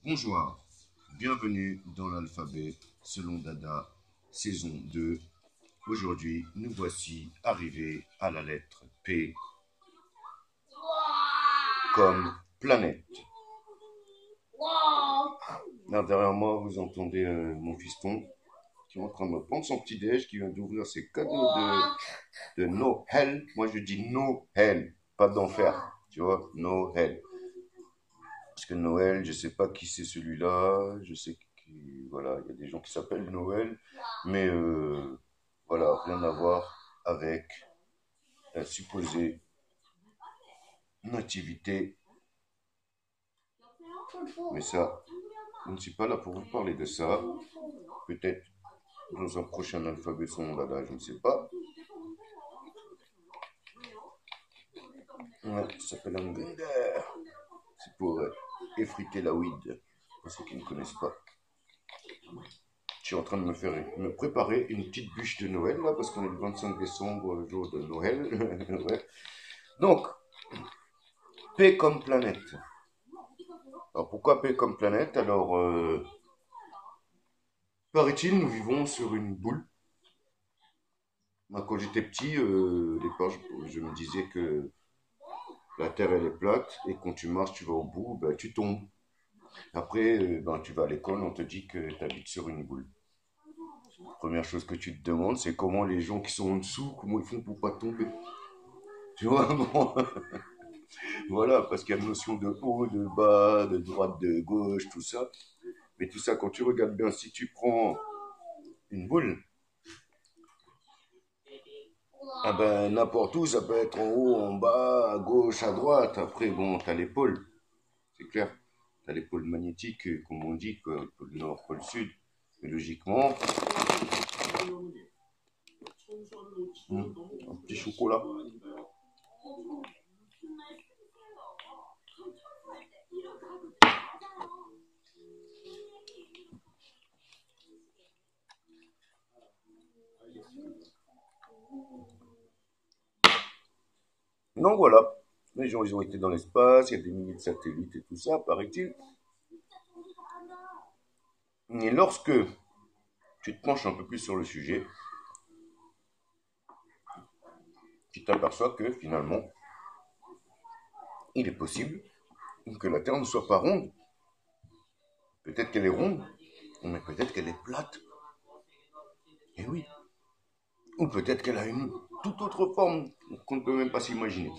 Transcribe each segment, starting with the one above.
Bonjour, bienvenue dans l'alphabet selon Dada, saison 2. Aujourd'hui, nous voici arrivés à la lettre P comme planète. Là, derrière moi, vous entendez mon fiston qui est en train de me prendre son petit déj, qui vient d'ouvrir ses cadeaux de Noël. Moi, je dis Noël, pas d'enfer, tu vois, Noël. Parce que Noël, je sais pas qui c'est celui-là, je sais voilà, il y a des gens qui s'appellent Noël, mais voilà, rien à voir avec la supposée nativité. Mais ça, je ne suis pas là pour vous parler de ça. Peut-être dans un prochain alphabet son dada, je ne sais pas. Ouais, ça s'appelle un grinder. C'est pour effriter la weed, pour ceux qui ne connaissent pas. Je suis en train de me préparer une petite bûche de Noël, là, parce qu'on est le 25 décembre, le jour de Noël. Ouais. Donc, P comme planète. Alors, pourquoi P comme planète? Alors, paraît-il, nous vivons sur une boule. Moi, quand j'étais petit, au départ, je me disais que la Terre, elle est plate, et quand tu marches, tu vas au bout, ben, tu tombes. Après, ben, tu vas à l'école, on te dit que tu habites sur une boule. Première chose que tu te demandes, c'est comment les gens qui sont en dessous, comment ils font pour pas tomber. Tu vois, bon, voilà, parce qu'il y a une notion de haut, de bas, de droite, de gauche, tout ça. Mais tout ça, quand tu regardes bien, si tu prends une boule, ah ben, n'importe où, ça peut être en haut, en bas, à gauche, à droite. Après, bon, t'as les pôles, c'est clair. T'as les pôles magnétiques, comme on dit, pôle nord, pôle sud. Mais logiquement, un petit chocolat. Donc voilà, les gens, ils ont été dans l'espace, il y a des milliers de satellites et tout ça, paraît-il. Et lorsque tu te penches un peu plus sur le sujet, tu t'aperçois que finalement, il est possible que la Terre ne soit pas ronde. Peut-être qu'elle est ronde, mais peut-être qu'elle est plate. Et oui. Ou peut-être qu'elle a une toute autre forme qu'on ne peut même pas s'imaginer.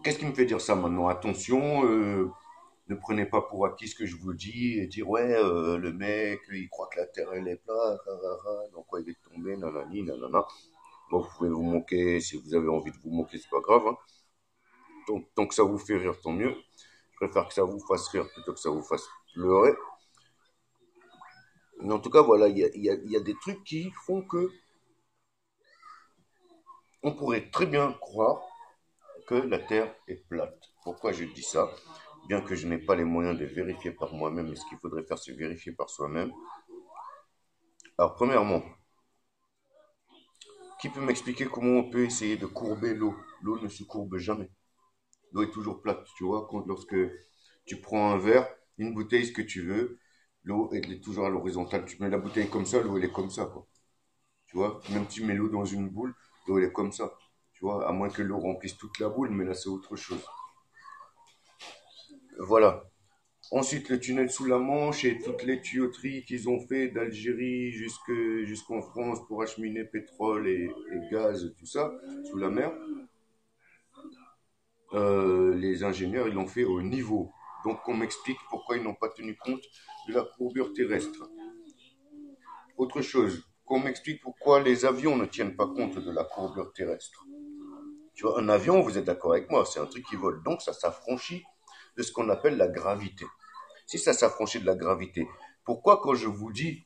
Qu'est-ce qui me fait dire ça maintenant? Attention, ne prenez pas pour acquis ce que je vous dis et dire ouais, le mec, il croit que la Terre elle est plate, donc quoi il est tombé, nanani, nanana. Bon, vous pouvez vous moquer, si vous avez envie de vous moquer, c'est pas grave. Hein. Tant que ça vous fait rire, tant mieux. Je préfère que ça vous fasse rire plutôt que ça vous fasse pleurer. Mais en tout cas, voilà, il y a des trucs qui font que on pourrait très bien croire que la Terre est plate. Pourquoi je dis ça? Bien que je n'ai pas les moyens de vérifier par moi-même, mais ce qu'il faudrait faire, c'est vérifier par soi-même. Alors, premièrement, qui peut m'expliquer comment on peut essayer de courber l'eau? L'eau ne se courbe jamais. L'eau est toujours plate, tu vois, lorsque tu prends un verre, une bouteille, ce que tu veux, l'eau elle est toujours à l'horizontale. Tu mets la bouteille comme ça, l'eau elle est comme ça, quoi. Tu vois, même si tu mets l'eau dans une boule, l'eau elle est comme ça. Tu vois, à moins que l'eau remplisse toute la boule, mais là c'est autre chose. Voilà. Ensuite, le tunnel sous la Manche et toutes les tuyauteries qu'ils ont fait d'Algérie jusqu'en France pour acheminer pétrole et gaz, tout ça, sous la mer. Les ingénieurs, ils l'ont fait au niveau. Donc, on m'explique pourquoi ils n'ont pas tenu compte de la courbure terrestre. Autre chose, qu'on m'explique pourquoi les avions ne tiennent pas compte de la courbure terrestre. Tu vois, un avion, vous êtes d'accord avec moi, c'est un truc qui vole. Donc, ça s'affranchit de ce qu'on appelle la gravité. Si ça s'affranchit de la gravité, pourquoi quand je vous dis,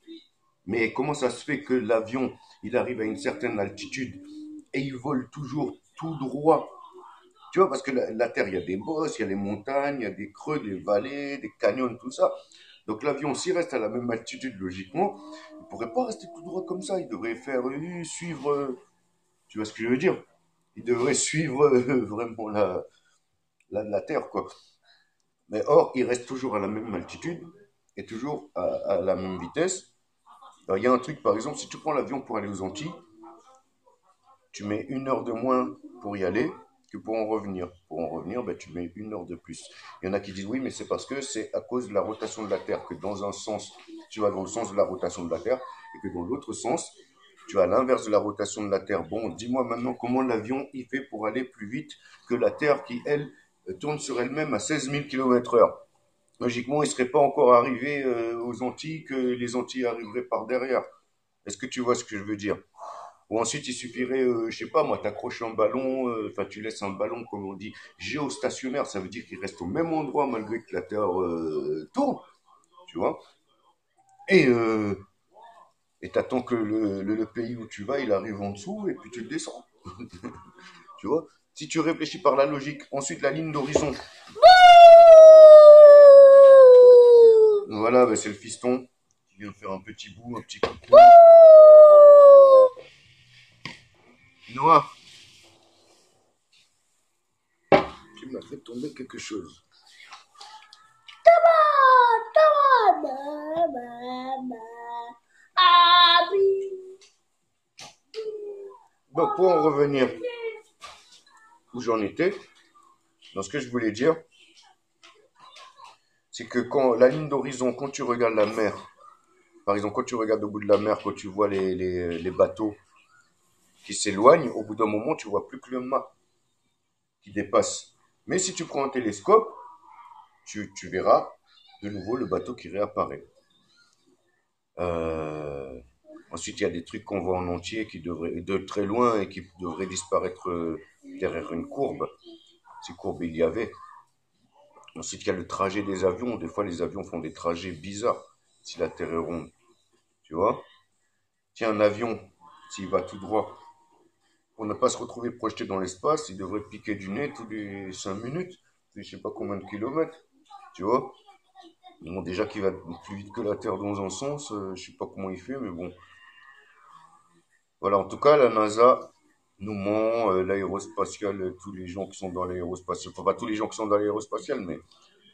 mais comment ça se fait que l'avion, il arrive à une certaine altitude et il vole toujours tout droit? Tu vois, parce que la Terre, il y a des bosses, il y a les montagnes, il y a des creux, des vallées, des canyons, tout ça. Donc l'avion, s'il reste à la même altitude, logiquement, il ne pourrait pas rester tout droit comme ça. Il devrait faire, suivre, tu vois ce que je veux dire? Il devrait suivre vraiment la Terre, quoi. Mais or, il reste toujours à la même altitude et toujours à la même vitesse. Alors, il y a un truc, par exemple, si tu prends l'avion pour aller aux Antilles, tu mets 1 heure de moins pour y aller que pour en revenir. Pour en revenir, ben, tu mets 1 heure de plus. Il y en a qui disent oui, mais c'est parce que c'est à cause de la rotation de la Terre que dans un sens, tu vas dans le sens de la rotation de la Terre et que dans l'autre sens, tu as l'inverse de la rotation de la Terre. Bon, dis-moi maintenant comment l'avion il fait pour aller plus vite que la Terre qui, elle, tourne sur elle-même à 16 000 km/h. Logiquement, il ne serait pas encore arrivé aux Antilles que les Antilles arriveraient par derrière. Est-ce que tu vois ce que je veux dire? Ou ensuite, il suffirait, je sais pas moi, t'accroches un ballon, enfin tu laisses un ballon, comme on dit, géostationnaire, ça veut dire qu'il reste au même endroit malgré que la Terre tourne, tu vois. Et et t'attends que le pays où tu vas, il arrive en dessous et puis tu le descends, tu vois. Si tu réfléchis par la logique, ensuite la ligne d'horizon, voilà, ben, c'est le fiston qui vient faire un petit bout, un petit coucou. Noah, tu m'as fait tomber quelque chose. Donc pour en revenir où j'en étais, dans ce que je voulais dire, c'est que quand la ligne d'horizon, quand tu regardes la mer, par exemple, quand tu regardes au bout de la mer, quand tu vois les bateaux qui s'éloignent, au bout d'un moment, tu vois plus que le mât qui dépasse. Mais si tu prends un télescope, tu verras de nouveau le bateau qui réapparaît. Euh, Ensuite, il y a des trucs qu'on voit en entier qui devraient, de très loin et qui devraient disparaître derrière une courbe. Ces courbes, il y avait. Ensuite, il y a le trajet des avions. Des fois, les avions font des trajets bizarres si la Terre est ronde. Tu vois? Tiens, un avion, s'il va tout droit, pour ne pas se retrouver projeté dans l'espace, il devrait piquer du nez tous les 5 minutes, je sais pas combien de kilomètres, tu vois. Bon, déjà qu'il va plus vite que la Terre dans un sens, je sais pas comment il fait, mais bon. Voilà, en tout cas, la NASA nous ment, l'aérospatiale, tous les gens qui sont dans l'aérospatiale, enfin pas tous les gens qui sont dans l'aérospatiale, mais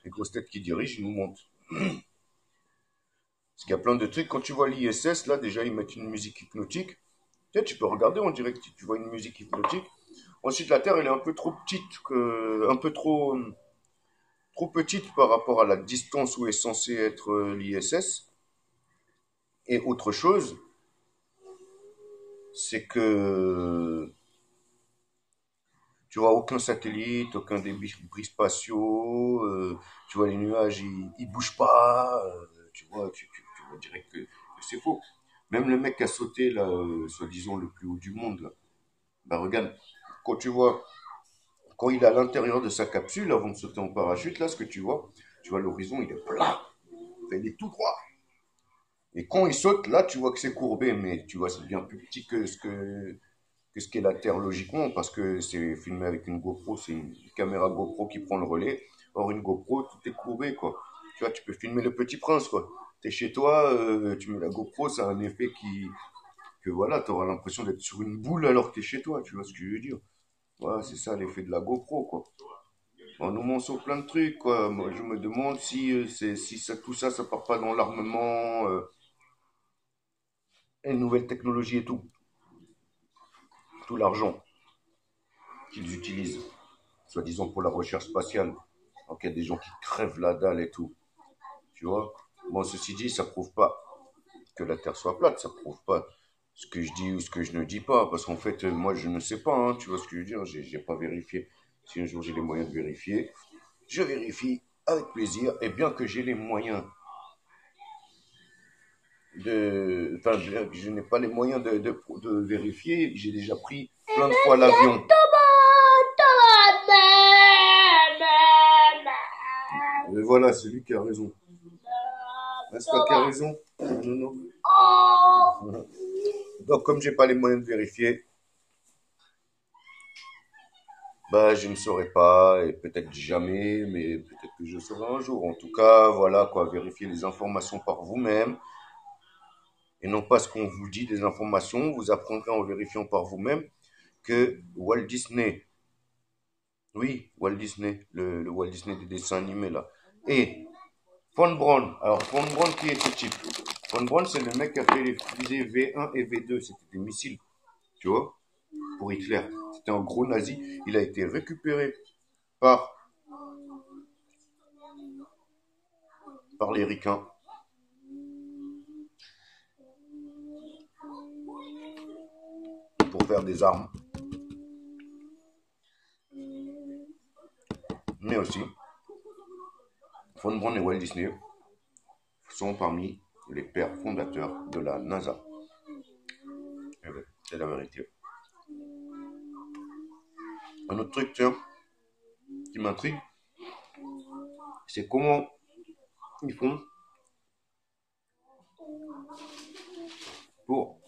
les grosses têtes qui dirigent nous mentent. Parce qu'il y a plein de trucs, quand tu vois l'ISS, là, déjà, ils mettent une musique hypnotique. Tu peux regarder en direct, tu vois une musique hypnotique. Ensuite, la Terre, elle est un peu trop petite, un peu trop petite par rapport à la distance où est censé être l'ISS. Et autre chose, c'est que tu vois aucun satellite, aucun débris spatiaux, tu vois les nuages, ils bougent pas, tu vois direct que c'est faux. Même le mec qui a sauté là, soi-disant le plus haut du monde, là, bah regarde, quand tu vois quand il est à l'intérieur de sa capsule, avant de sauter en parachute, là, ce que tu vois l'horizon, il est plat. Il est tout droit. Et quand il saute, là, tu vois que c'est courbé, mais tu vois, c'est bien plus petit que ce qu'est la Terre logiquement, parce que c'est filmé avec une GoPro, c'est une caméra GoPro qui prend le relais. Or, une GoPro, tout est courbé, quoi. Tu vois, tu peux filmer le Petit Prince, quoi. T'es chez toi, tu mets la GoPro, ça a un effet que voilà, t'auras l'impression d'être sur une boule alors que t'es chez toi, tu vois ce que je veux dire. Voilà, c'est ça l'effet de la GoPro, quoi. On nous ment sur plein de trucs, quoi. Moi, je me demande si ça, tout ça, ça part pas dans l'armement, et les nouvelles technologies et tout l'argent qu'ils utilisent, soi-disant pour la recherche spatiale. Donc il y a des gens qui crèvent la dalle et tout, tu vois. Bon, ceci dit, ça prouve pas que la Terre soit plate, ça prouve pas ce que je dis ou ce que je ne dis pas, parce qu'en fait, moi, je ne sais pas, hein, tu vois ce que je veux dire. J'ai pas vérifié. Si un jour j'ai les moyens de vérifier, je vérifie avec plaisir, et bien que j'ai les moyens enfin, je n'ai pas les moyens de vérifier. J'ai déjà pris plein de fois l'avion. Et voilà, c'est lui qui a raison. N'est-ce pas qui a raison? Non, non. Donc, comme j'ai pas les moyens de vérifier, bah, je ne saurais pas, et peut-être jamais, mais peut-être que je saurai un jour. En tout cas, voilà quoi, vérifier les informations par vous-même, et non pas ce qu'on vous dit des informations. Vous apprendrez en vérifiant par vous-même que Walt Disney, oui, Walt Disney, le Walt Disney des dessins animés là. Et Von Braun, alors Von Braun, qui est ce type? Von Braun, c'est le mec qui a fait les fusées V1 et V2, c'était des missiles, tu vois, pour Hitler. C'était un gros nazi. Il a été récupéré par, par les ricains. Pour faire des armes. Mais aussi, Von Braun et Walt Disney sont parmi les pères fondateurs de la NASA. Et ouais, c'est la vérité. Un autre truc, tiens, qui m'intrigue, c'est comment ils font pour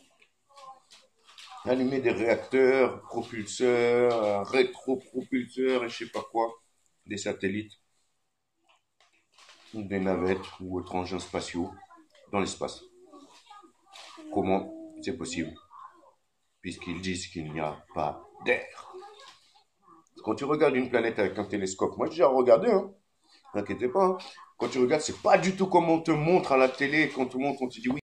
allumer des réacteurs, propulseurs, rétro-propulseurs et je sais pas quoi, des satellites, ou des navettes ou autres engins spatiaux dans l'espace. Comment c'est possible? Puisqu'ils disent qu'il n'y a pas d'air. Quand tu regardes une planète avec un télescope, moi j'ai déjà regardé, hein, n'inquiétez pas, hein. Quand tu regardes, c'est pas du tout comme on te montre à la télé, quand on te montre, on te dit oui.